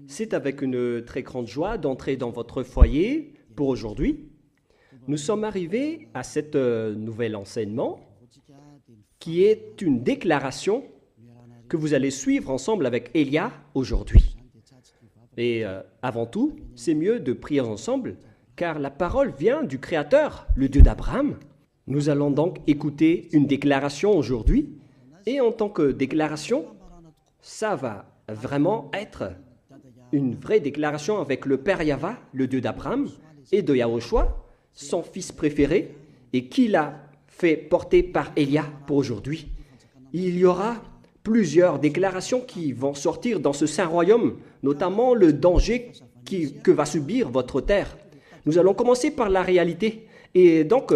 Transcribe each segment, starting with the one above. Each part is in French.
C'est avec une très grande joie d'entrer dans votre foyer pour aujourd'hui. Nous sommes arrivés à cet nouvel enseignement qui est une déclaration que vous allez suivre ensemble avec Elia aujourd'hui. Et avant tout, c'est mieux de prier ensemble car la parole vient du Créateur, le Dieu d'Abraham. Nous allons donc écouter une déclaration aujourd'hui et en tant que déclaration, ça va vraiment être une vraie déclaration avec le Père Yahva, le Dieu d'Abraham, et de Yahushua, son fils préféré, et qui l'a fait porter par Elia pour aujourd'hui. Il y aura plusieurs déclarations qui vont sortir dans ce saint royaume, notamment le danger que va subir votre terre. Nous allons commencer par la réalité. Et donc,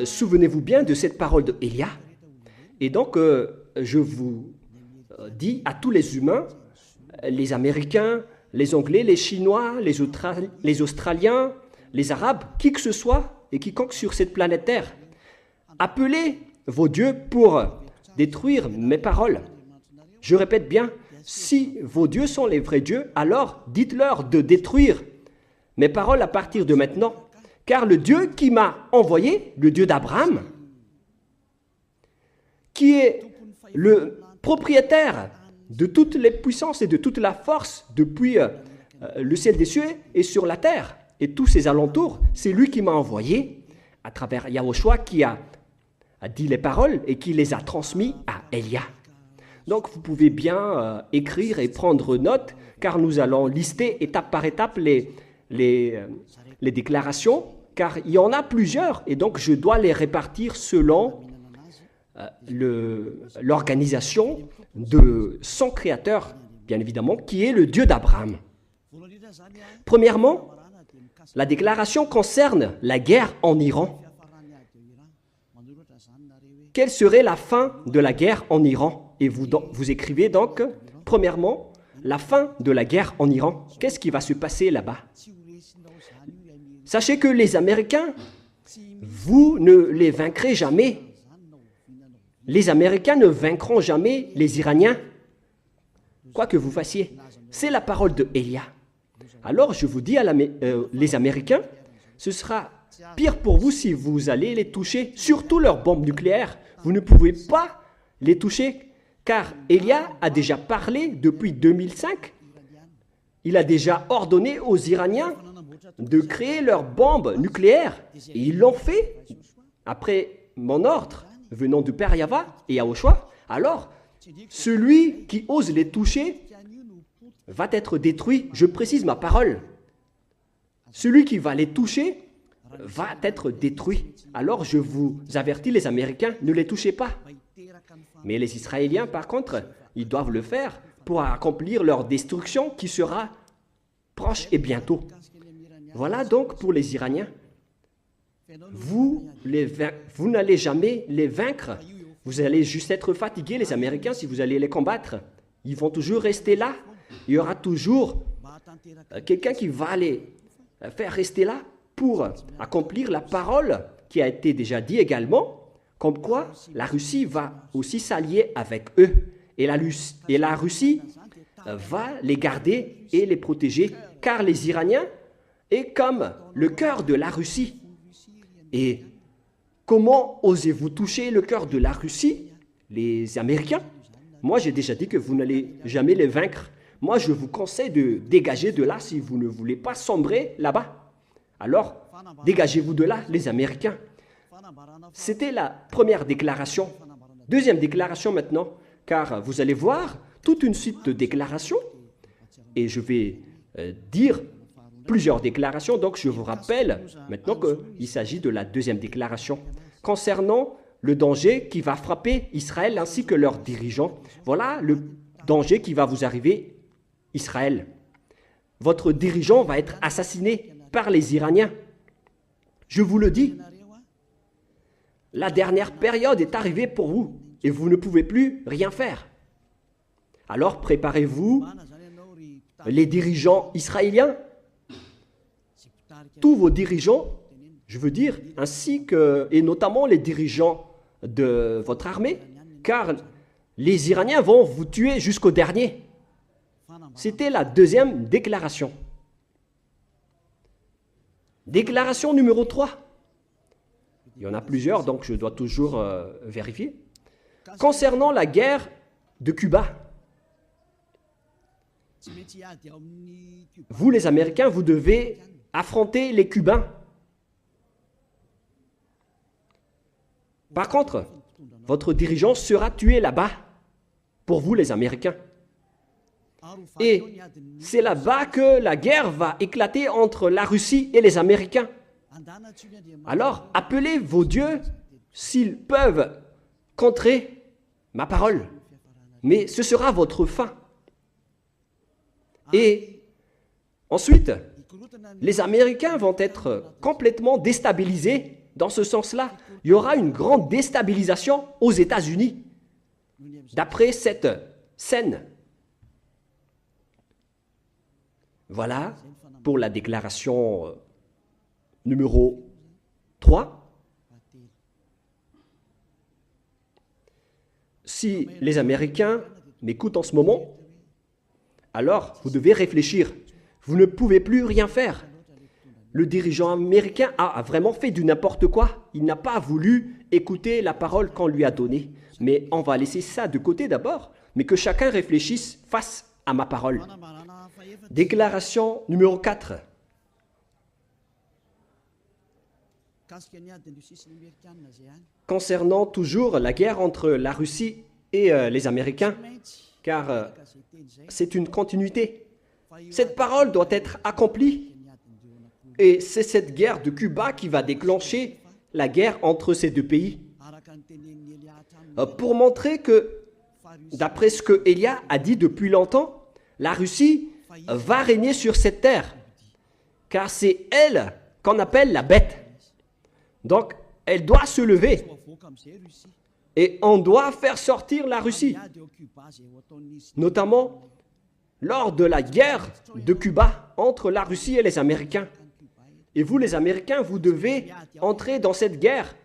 souvenez-vous bien de cette parole de Elia. Et donc, je vous dis à tous les humains, les Américains, les Anglais, les Chinois, les Australiens, les Arabes, qui que ce soit et quiconque sur cette planète Terre, appelez vos dieux pour détruire mes paroles. Je répète bien, si vos dieux sont les vrais dieux, alors dites-leur de détruire mes paroles à partir de maintenant, car le Dieu qui m'a envoyé, le Dieu d'Abraham, qui est le propriétaire de toutes les puissances et de toute la force depuis le ciel des cieux et sur la terre et tous ses alentours, c'est lui qui m'a envoyé à travers Yahushua qui a dit les paroles et qui les a transmis à Elia. Donc vous pouvez bien écrire et prendre note car nous allons lister étape par étape les déclarations car il y en a plusieurs et donc je dois les répartir selon l'organisation de son créateur, bien évidemment, qui est le Dieu d'Abraham. Premièrement, la déclaration concerne la guerre en Iran. Quelle serait la fin de la guerre en Iran? Et vous écrivez donc, premièrement, la fin de la guerre en Iran. Qu'est-ce qui va se passer là-bas? Sachez que les Américains, vous ne les vaincrez jamais. Les Américains ne vaincront jamais les Iraniens, quoi que vous fassiez. C'est la parole de Elia. Alors je vous dis les Américains, ce sera pire pour vous si vous allez les toucher, surtout leurs bombes nucléaires. Vous ne pouvez pas les toucher, car Elia a déjà parlé depuis 2005. Il a déjà ordonné aux Iraniens de créer leurs bombes nucléaires. Et ils l'ont fait après mon ordre venant du Père Yahva et Yahushua. Alors, celui qui ose les toucher va être détruit. Je précise ma parole. Celui qui va les toucher va être détruit. Alors, je vous avertis, les Américains, ne les touchez pas. Mais les Israéliens, par contre, ils doivent le faire pour accomplir leur destruction qui sera proche et bientôt. Voilà donc pour les Iraniens. Vous n'allez jamais les vaincre. Vous allez juste être fatigués, les Américains, si vous allez les combattre. Ils vont toujours rester là. Il y aura toujours quelqu'un qui va les faire rester là pour accomplir la parole qui a été déjà dit également, comme quoi la Russie va aussi s'allier avec eux. Et la Russie va les garder et les protéger, car les Iraniens est comme le cœur de la Russie. Et comment osez-vous toucher le cœur de la Russie, les Américains? Moi, j'ai déjà dit que vous n'allez jamais les vaincre. Moi, je vous conseille de dégager de là si vous ne voulez pas sombrer là-bas. Alors, dégagez-vous de là, les Américains. C'était la première déclaration. Deuxième déclaration maintenant, car vous allez voir toute une suite de déclarations. Et je vais dire plusieurs déclarations, donc je vous rappelle maintenant qu'il s'agit de la deuxième déclaration concernant le danger qui va frapper Israël ainsi que leurs dirigeants. Voilà le danger qui va vous arriver, Israël. Votre dirigeant va être assassiné par les Iraniens. Je vous le dis, la dernière période est arrivée pour vous et vous ne pouvez plus rien faire. Alors préparez-vous, les dirigeants israéliens, tous vos dirigeants, je veux dire, ainsi que, et notamment les dirigeants de votre armée, car les Iraniens vont vous tuer jusqu'au dernier. C'était la deuxième déclaration. Déclaration numéro 3. Il y en a plusieurs, donc je dois toujours vérifier. Concernant la guerre de Cuba, vous les Américains, vous devez affronter les Cubains. Par contre, votre dirigeant sera tué là-bas, pour vous les Américains. Et c'est là-bas que la guerre va éclater entre la Russie et les Américains. Alors, appelez vos dieux s'ils peuvent contrer ma parole. Mais ce sera votre fin. Et ensuite, les Américains vont être complètement déstabilisés. Dans ce sens-là, il y aura une grande déstabilisation aux États-Unis. D'après cette scène. Voilà pour la déclaration numéro 3. Si les Américains m'écoutent en ce moment, alors vous devez réfléchir. Vous ne pouvez plus rien faire. Le dirigeant américain a vraiment fait du n'importe quoi. Il n'a pas voulu écouter la parole qu'on lui a donnée. Mais on va laisser ça de côté d'abord, mais que chacun réfléchisse face à ma parole. Déclaration numéro 4. Concernant toujours la guerre entre la Russie et les Américains, car c'est une continuité. Cette parole doit être accomplie et c'est cette guerre de Cuba qui va déclencher la guerre entre ces deux pays. Pour montrer que, d'après ce que Élia a dit depuis longtemps, la Russie va régner sur cette terre, car c'est elle qu'on appelle la bête. Donc, elle doit se lever et on doit faire sortir la Russie, notamment lors de la guerre de Cuba entre la Russie et les Américains. Et vous, les Américains, vous devez entrer dans cette guerre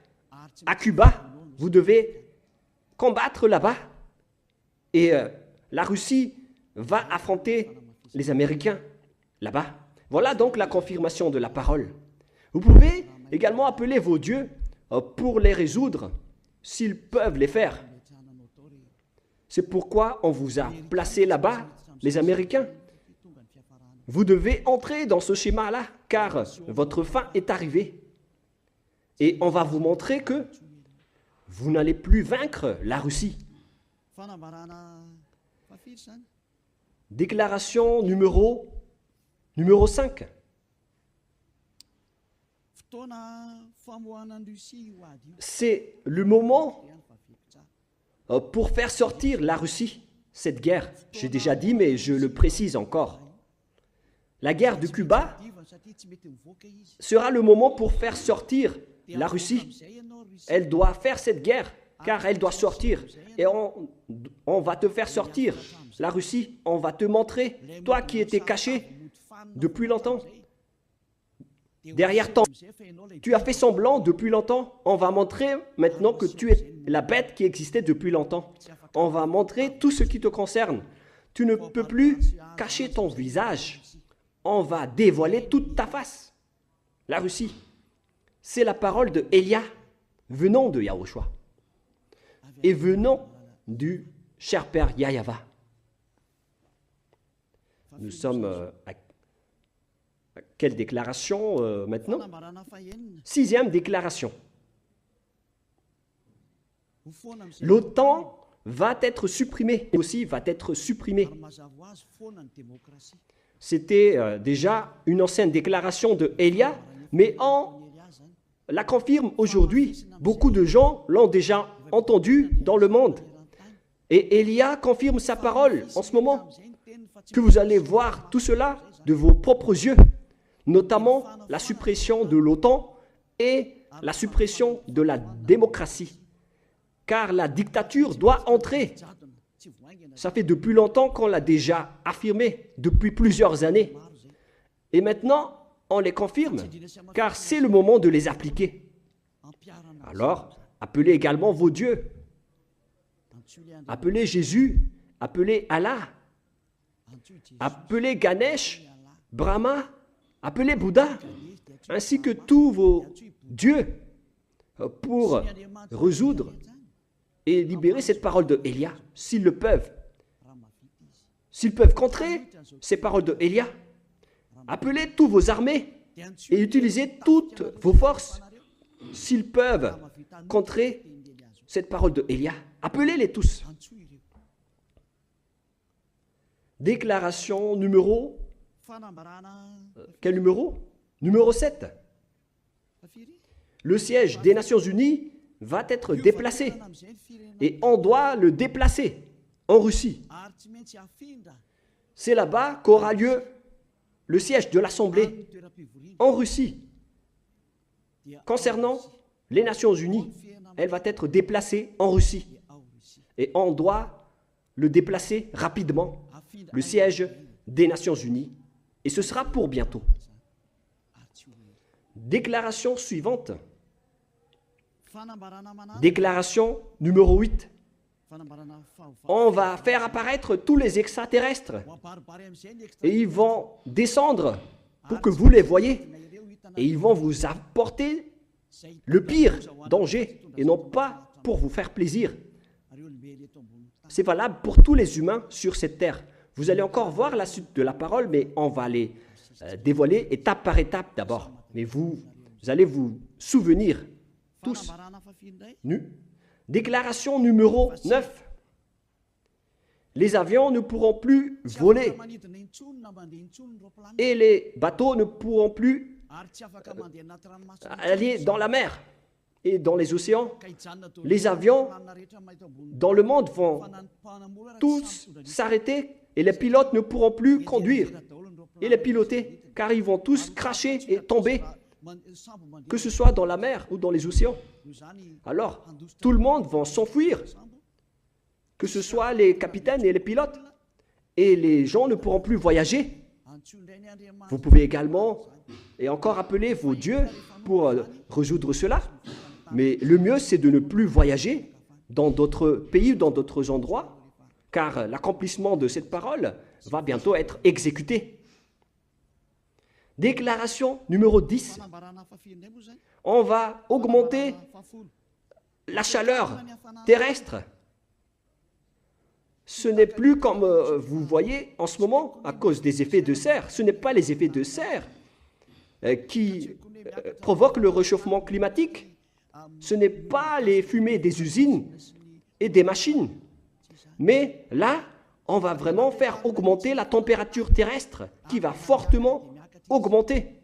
à Cuba. Vous devez combattre là-bas. Et la Russie va affronter les Américains là-bas. Voilà donc la confirmation de la parole. Vous pouvez également appeler vos dieux pour les résoudre, s'ils peuvent les faire. C'est pourquoi on vous a placé là-bas, les Américains. Vous devez entrer dans ce schéma-là, car votre fin est arrivée. Et on va vous montrer que vous n'allez plus vaincre la Russie. Déclaration numéro 5. C'est le moment pour faire sortir la Russie, cette guerre. J'ai déjà dit, mais je le précise encore. La guerre de Cuba sera le moment pour faire sortir la Russie. Elle doit faire cette guerre, car elle doit sortir. Et on va te faire sortir, la Russie. On va te montrer, toi qui étais caché depuis longtemps. Derrière toi, tu as fait semblant depuis longtemps. On va montrer maintenant que tu es la bête qui existait depuis longtemps. On va montrer tout ce qui te concerne. Tu ne peux plus cacher ton visage. On va dévoiler toute ta face. La Russie, c'est la parole de Élia, venant de Yahushua et venant du cher père Yahyawa. Nous sommes à quelle déclaration maintenant? 6e déclaration. L'OTAN va être supprimée, aussi va être supprimée. C'était déjà une ancienne déclaration de Élia, mais on la confirme aujourd'hui. Beaucoup de gens l'ont déjà entendu dans le monde. Et Élia confirme sa parole en ce moment, que vous allez voir tout cela de vos propres yeux, notamment la suppression de l'OTAN et la suppression de la démocratie. Car la dictature doit entrer. Ça fait depuis longtemps qu'on l'a déjà affirmé, depuis plusieurs années. Et maintenant, on les confirme, car c'est le moment de les appliquer. Alors, appelez également vos dieux. Appelez Jésus, appelez Allah. appelez Ganesh, Brahma, appelez Bouddha, ainsi que tous vos dieux pour résoudre et libérer cette parole de Elia, s'ils le peuvent. S'ils peuvent contrer ces paroles de Elia, appelez tous vos armées et utilisez toutes vos forces. S'ils peuvent contrer cette parole de Elia, appelez-les tous. Déclaration numéro... Quel numéro? Numéro 7. Le siège des Nations Unies va être déplacé. Et on doit le déplacer en Russie. C'est là-bas qu'aura lieu le siège de l'Assemblée en Russie. Concernant les Nations Unies, elle va être déplacée en Russie. Et on doit le déplacer rapidement, le siège des Nations Unies. Et ce sera pour bientôt. Déclaration suivante. Déclaration numéro 8. On va faire apparaître tous les extraterrestres et ils vont descendre pour que vous les voyez et ils vont vous apporter le pire danger et non pas pour vous faire plaisir. C'est valable pour tous les humains sur cette terre. Vous allez encore voir la suite de la parole, mais on va les dévoiler étape par étape d'abord. Mais vous allez vous souvenir tous nus. Déclaration numéro 9. Les avions ne pourront plus voler et les bateaux ne pourront plus aller dans la mer et dans les océans. Les avions dans le monde vont tous s'arrêter et les pilotes ne pourront plus conduire et les piloter car ils vont tous cracher et tomber, que ce soit dans la mer ou dans les océans. Alors, tout le monde va s'enfuir, que ce soit les capitaines et les pilotes, et les gens ne pourront plus voyager. Vous pouvez également et encore appeler vos dieux pour résoudre cela, mais le mieux c'est de ne plus voyager dans d'autres pays ou dans d'autres endroits, car l'accomplissement de cette parole va bientôt être exécuté. Déclaration numéro 10. On va augmenter la chaleur terrestre. Ce n'est plus comme vous voyez en ce moment à cause des effets de serre. Ce n'est pas les effets de serre qui provoquent le réchauffement climatique. Ce n'est pas les fumées des usines et des machines. Mais là, on va vraiment faire augmenter la température terrestre qui va fortement augmenter.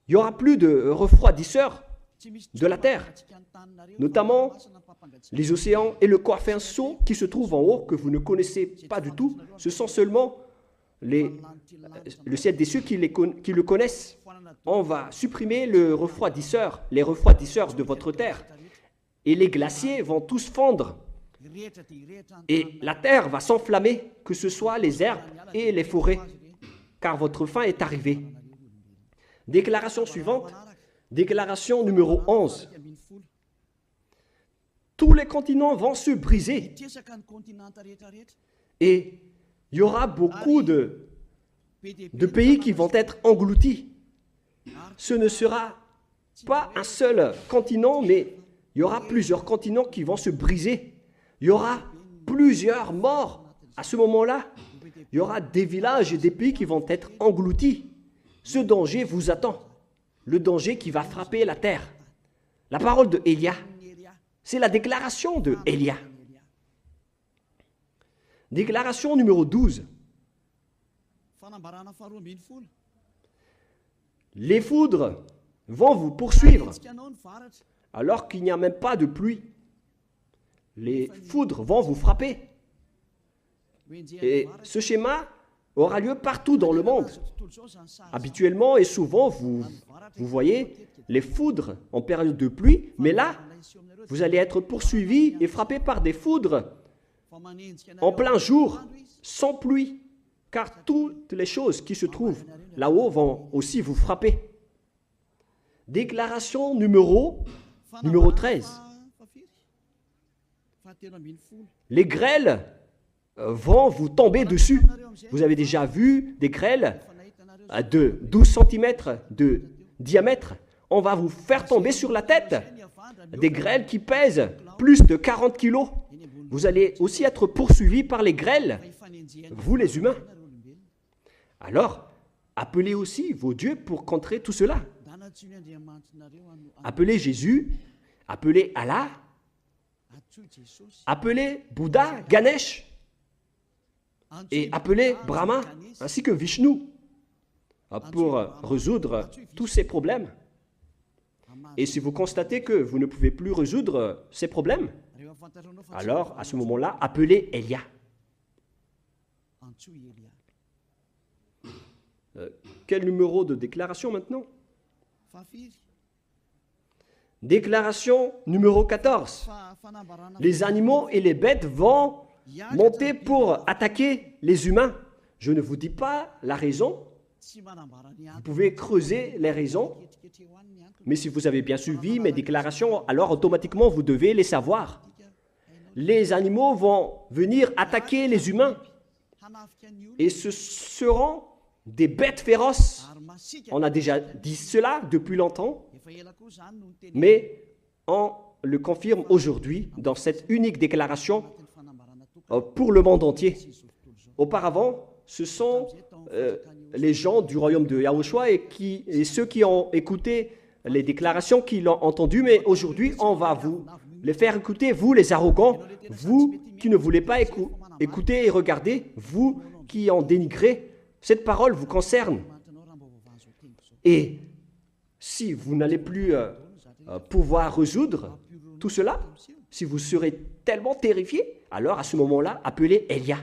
Il n'y aura plus de refroidisseurs de la Terre, notamment les océans et le Corphinceau qui se trouvent en haut, que vous ne connaissez pas du tout. Ce sont seulement le ciel des cieux qui le connaissent. On va supprimer les refroidisseurs de votre Terre. Et les glaciers vont tous fondre. Et la Terre va s'enflammer, que ce soit les herbes et les forêts, car votre fin est arrivée. Déclaration suivante, déclaration numéro 11. Tous les continents vont se briser et il y aura beaucoup de pays qui vont être engloutis. Ce ne sera pas un seul continent, mais il y aura plusieurs continents qui vont se briser. Il y aura plusieurs morts à ce moment-là. Il y aura des villages et des pays qui vont être engloutis. Ce danger vous attend. Le danger qui va frapper la terre. La parole de Élia, c'est la déclaration de Élia. Déclaration numéro 12. Les foudres vont vous poursuivre alors qu'il n'y a même pas de pluie. Les foudres vont vous frapper. Et ce schéma aura lieu partout dans le monde. Habituellement et souvent, vous voyez les foudres en période de pluie, mais là, vous allez être poursuivi et frappé par des foudres en plein jour, sans pluie, car toutes les choses qui se trouvent là-haut vont aussi vous frapper. Déclaration numéro 13. Les grêles vont vous tomber dessus. Vous avez déjà vu des grêles de 12 cm de diamètre. On va vous faire tomber sur la tête. Des grêles qui pèsent plus de 40 kilos. Vous allez aussi être poursuivis par les grêles, vous les humains. Alors, appelez aussi vos dieux pour contrer tout cela. Appelez Jésus, appelez Allah, appelez Bouddha, Ganesh, et appelez Brahma, ainsi que Vishnu, pour résoudre tous ces problèmes. Et si vous constatez que vous ne pouvez plus résoudre ces problèmes, alors à ce moment-là, appelez Elia. Quel numéro de déclaration maintenant? Déclaration numéro 14. Les animaux et les bêtes vont monter pour attaquer les humains. Je ne vous dis pas la raison. Vous pouvez creuser les raisons. Mais si vous avez bien suivi mes déclarations, alors automatiquement vous devez les savoir. Les animaux vont venir attaquer les humains. Et ce seront des bêtes féroces. On a déjà dit cela depuis longtemps, mais on le confirme aujourd'hui dans cette unique déclaration pour le monde entier. Auparavant, ce sont les gens du royaume de Yahushua et ceux qui ont écouté les déclarations qui l'ont entendu, mais aujourd'hui, on va vous les faire écouter, vous les arrogants, vous qui ne voulez pas écouter et regarder, vous qui en dénigrez. Cette parole vous concerne. Et si vous n'allez plus pouvoir résoudre tout cela, si vous serez tellement terrifié, alors à ce moment-là, appelez Elia.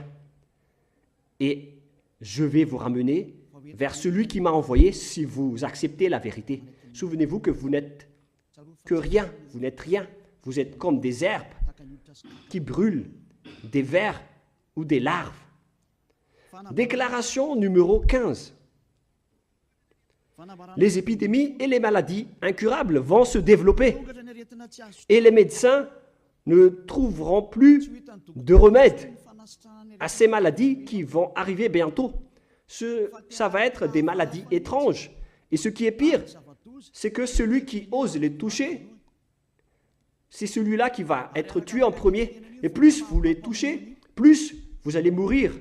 Et je vais vous ramener vers celui qui m'a envoyé si vous acceptez la vérité. Souvenez-vous que vous n'êtes que rien, vous n'êtes rien. Vous êtes comme des herbes qui brûlent, des vers ou des larves. Déclaration numéro 15. Les épidémies et les maladies incurables vont se développer et les médecins ne trouveront plus de remède à ces maladies qui vont arriver bientôt. Ça va être des maladies étranges. Et ce qui est pire, c'est que celui qui ose les toucher, c'est celui-là qui va être tué en premier. Et plus vous les touchez, plus vous allez mourir.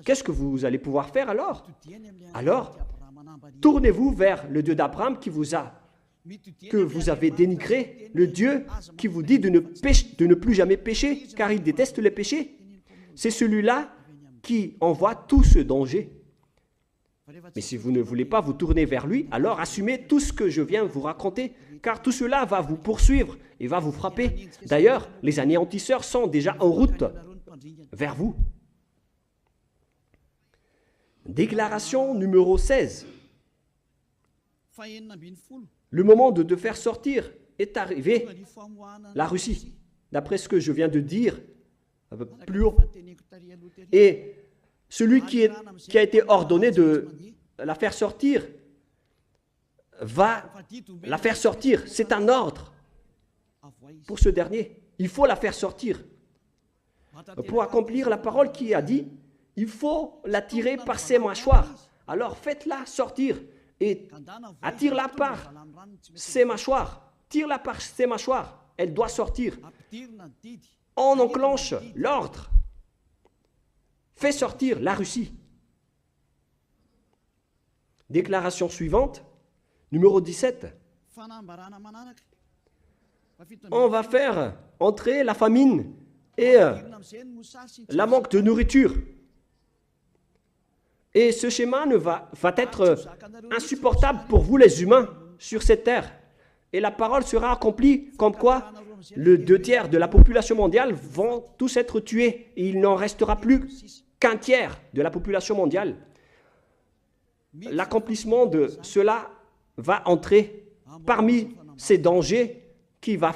Qu'est-ce que vous allez pouvoir faire alors? Alors, tournez-vous vers le Dieu d'Abraham que vous avez dénigré, le Dieu qui vous dit de ne plus jamais pécher, car il déteste les péchés. C'est celui-là qui envoie tout ce danger. Mais si vous ne voulez pas vous tourner vers lui, alors assumez tout ce que je viens vous raconter, car tout cela va vous poursuivre et va vous frapper. D'ailleurs, les anéantisseurs sont déjà en route vers vous. Déclaration numéro 16. Le moment de te faire sortir est arrivé. La Russie, d'après ce que je viens de dire plus haut. Et celui qui a été ordonné de la faire sortir va la faire sortir. C'est un ordre pour ce dernier. Il faut la faire sortir. Pour accomplir la parole qui a dit, il faut la tirer par ses mâchoires. Alors faites-la sortir et attire-la par ses mâchoires. Tire-la par ses mâchoires. Elle doit sortir. On enclenche l'ordre. Fais sortir la Russie. Déclaration suivante, numéro 17. On va faire entrer la famine et la manque de nourriture. Et ce schéma va être insupportable pour vous les humains sur cette terre. Et la parole sera accomplie comme quoi le 2/3 de la population mondiale vont tous être tués. Et il n'en restera plus qu'un tiers de la population mondiale. L'accomplissement de cela va entrer parmi ces dangers qui vont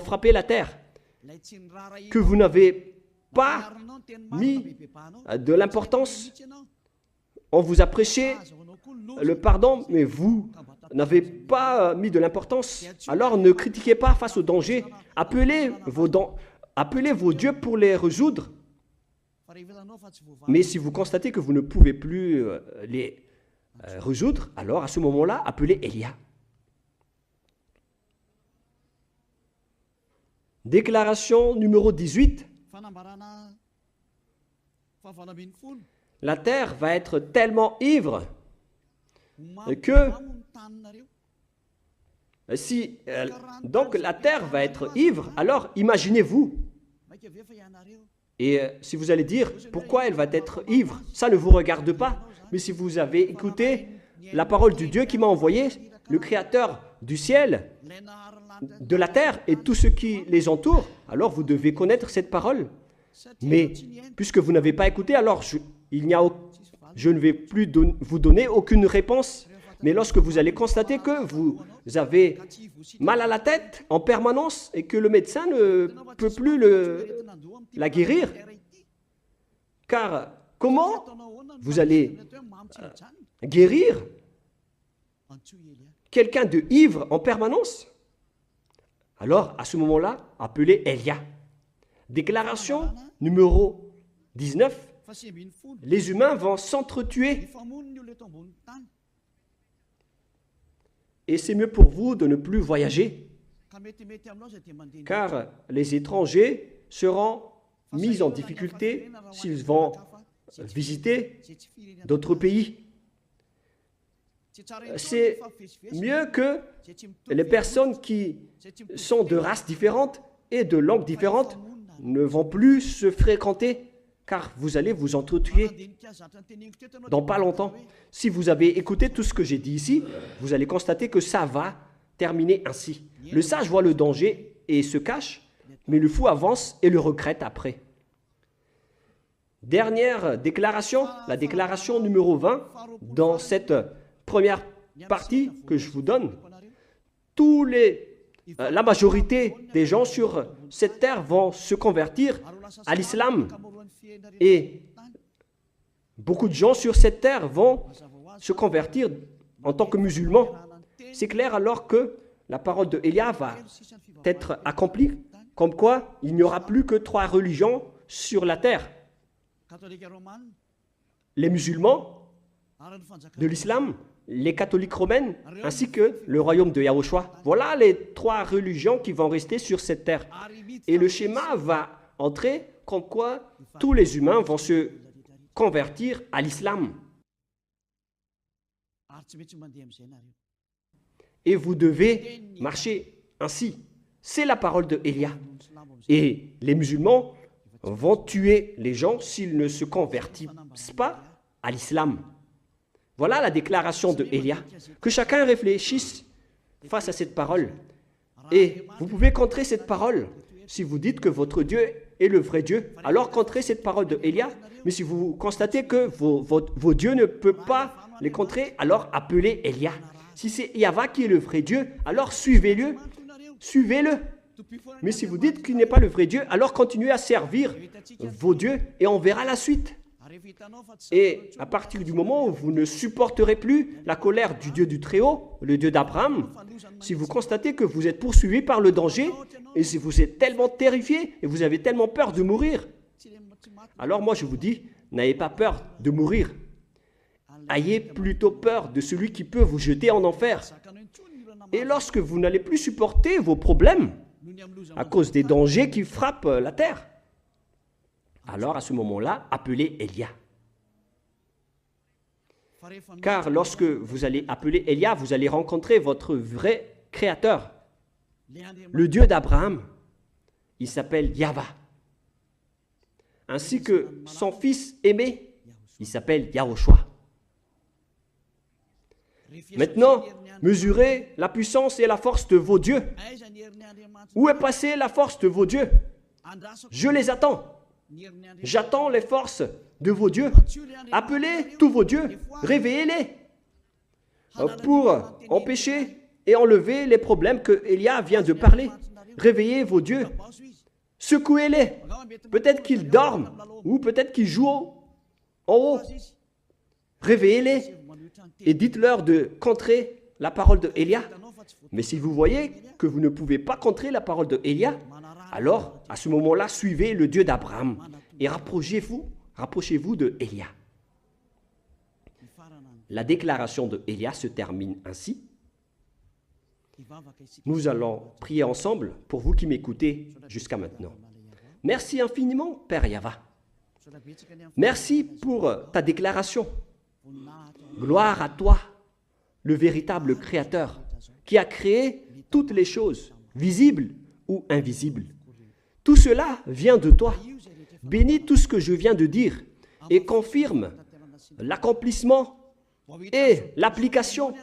frapper la terre. Que vous n'avez pas mis de l'importance. On vous a prêché le pardon, mais vous n'avez pas mis de l'importance. Alors ne critiquez pas face au danger. Appelez appelez vos dieux pour les résoudre. Mais si vous constatez que vous ne pouvez plus les résoudre, alors à ce moment-là, appelez Élia. Déclaration numéro 18. La terre va être tellement ivre que si donc la terre va être ivre, alors imaginez-vous. Et si vous allez dire pourquoi elle va être ivre, ça ne vous regarde pas. Mais si vous avez écouté la parole du Dieu qui m'a envoyé, le Créateur du ciel, de la terre et tout ce qui les entoure, alors vous devez connaître cette parole. Mais puisque vous n'avez pas écouté, alors je ne vais plus vous donner aucune réponse. Mais lorsque vous allez constater que vous avez mal à la tête en permanence et que le médecin ne peut plus la guérir, car comment vous allez guérir quelqu'un de ivre en permanence? Alors, à ce moment-là, appelez Élia. Déclaration numéro 19. Les humains vont s'entretuer. Et c'est mieux pour vous de ne plus voyager, car les étrangers seront mis en difficulté s'ils vont visiter d'autres pays. C'est mieux que les personnes qui sont de races différentes et de langues différentes ne vont plus se fréquenter, car vous allez vous entretuer dans pas longtemps. Si vous avez écouté tout ce que j'ai dit ici, vous allez constater que ça va terminer ainsi. Le sage voit le danger et se cache, mais le fou avance et le regrette après. Dernière déclaration, la déclaration numéro 20, dans cette première partie que je vous donne. La majorité des gens sur cette terre vont se convertir à l'islam et beaucoup de gens sur cette terre vont se convertir en tant que musulmans. C'est clair alors que la parole de Élia va être accomplie, comme quoi il n'y aura plus que 3 religions sur la terre. Les musulmans de l'islam, les catholiques romaines, ainsi que le royaume de Yahushua. Voilà les 3 religions qui vont rester sur cette terre. Et le schéma va entrer comme quoi tous les humains vont se convertir à l'islam. Et vous devez marcher ainsi. C'est la parole de Élia. Et les musulmans vont tuer les gens s'ils ne se convertissent pas à l'islam. Voilà la déclaration de Élia. Que chacun réfléchisse face à cette parole. Et vous pouvez contrer cette parole. Si vous dites que votre Dieu est le vrai Dieu, alors contrez cette parole de Élia. Mais si vous constatez que vos dieux ne peuvent pas les contrer, alors appelez Élia. Si c'est Yahva qui est le vrai Dieu, alors suivez-le. Suivez-le. Mais si vous dites qu'il n'est pas le vrai Dieu, alors continuez à servir vos dieux et on verra la suite. Et à partir du moment où vous ne supporterez plus la colère du Dieu du Très-Haut, le Dieu d'Abraham, si vous constatez que vous êtes poursuivi par le danger, et si vous êtes tellement terrifié et vous avez tellement peur de mourir, alors moi je vous dis, n'ayez pas peur de mourir. Ayez plutôt peur de celui qui peut vous jeter en enfer. Et lorsque vous n'allez plus supporter vos problèmes à cause des dangers qui frappent la terre, alors à ce moment-là, appelez Élia. Car lorsque vous allez appeler Élia, vous allez rencontrer votre vrai Créateur, le Dieu d'Abraham. Il s'appelle Yahva. Ainsi que son fils aimé, il s'appelle Yahushua. Maintenant, mesurez la puissance et la force de vos dieux. Où est passée la force de vos dieux? Je les attends. J'attends les forces de vos dieux. Appelez tous vos dieux, réveillez-les pour empêcher et enlever les problèmes que Élia vient de parler. Réveillez vos dieux, secouez-les. Peut-être qu'ils dorment ou peut-être qu'ils jouent en haut. Réveillez-les et dites-leur de contrer la parole de Élia. Mais si vous voyez que vous ne pouvez pas contrer la parole de Élia, Alors, à ce moment-là, suivez le Dieu d'Abraham et rapprochez-vous de Élia. La déclaration de Élia se termine ainsi. Nous allons prier ensemble pour vous qui m'écoutez jusqu'à maintenant. Merci infiniment, Père Yahva. Merci pour ta déclaration. Gloire à toi, le véritable Créateur, qui a créé toutes les choses, visibles ou invisibles. Tout cela vient de toi. Bénis tout ce que je viens de dire et confirme l'accomplissement et l'application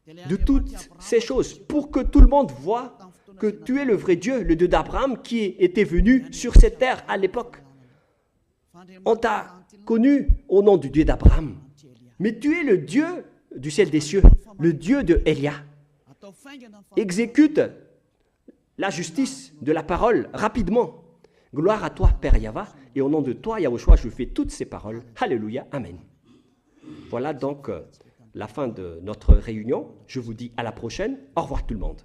de toutes ces choses pour que tout le monde voit que tu es le vrai Dieu, le Dieu d'Abraham qui était venu sur cette terre à l'époque. On t'a connu au nom du Dieu d'Abraham, mais tu es le Dieu du ciel des cieux, le Dieu de Élia. Exécute la justice de la parole rapidement. Gloire à toi, Père Yahva, et au nom de toi, Yahushua, je fais toutes ces paroles. Alléluia, Amen. Voilà donc la fin de notre réunion. Je vous dis à la prochaine. Au revoir tout le monde.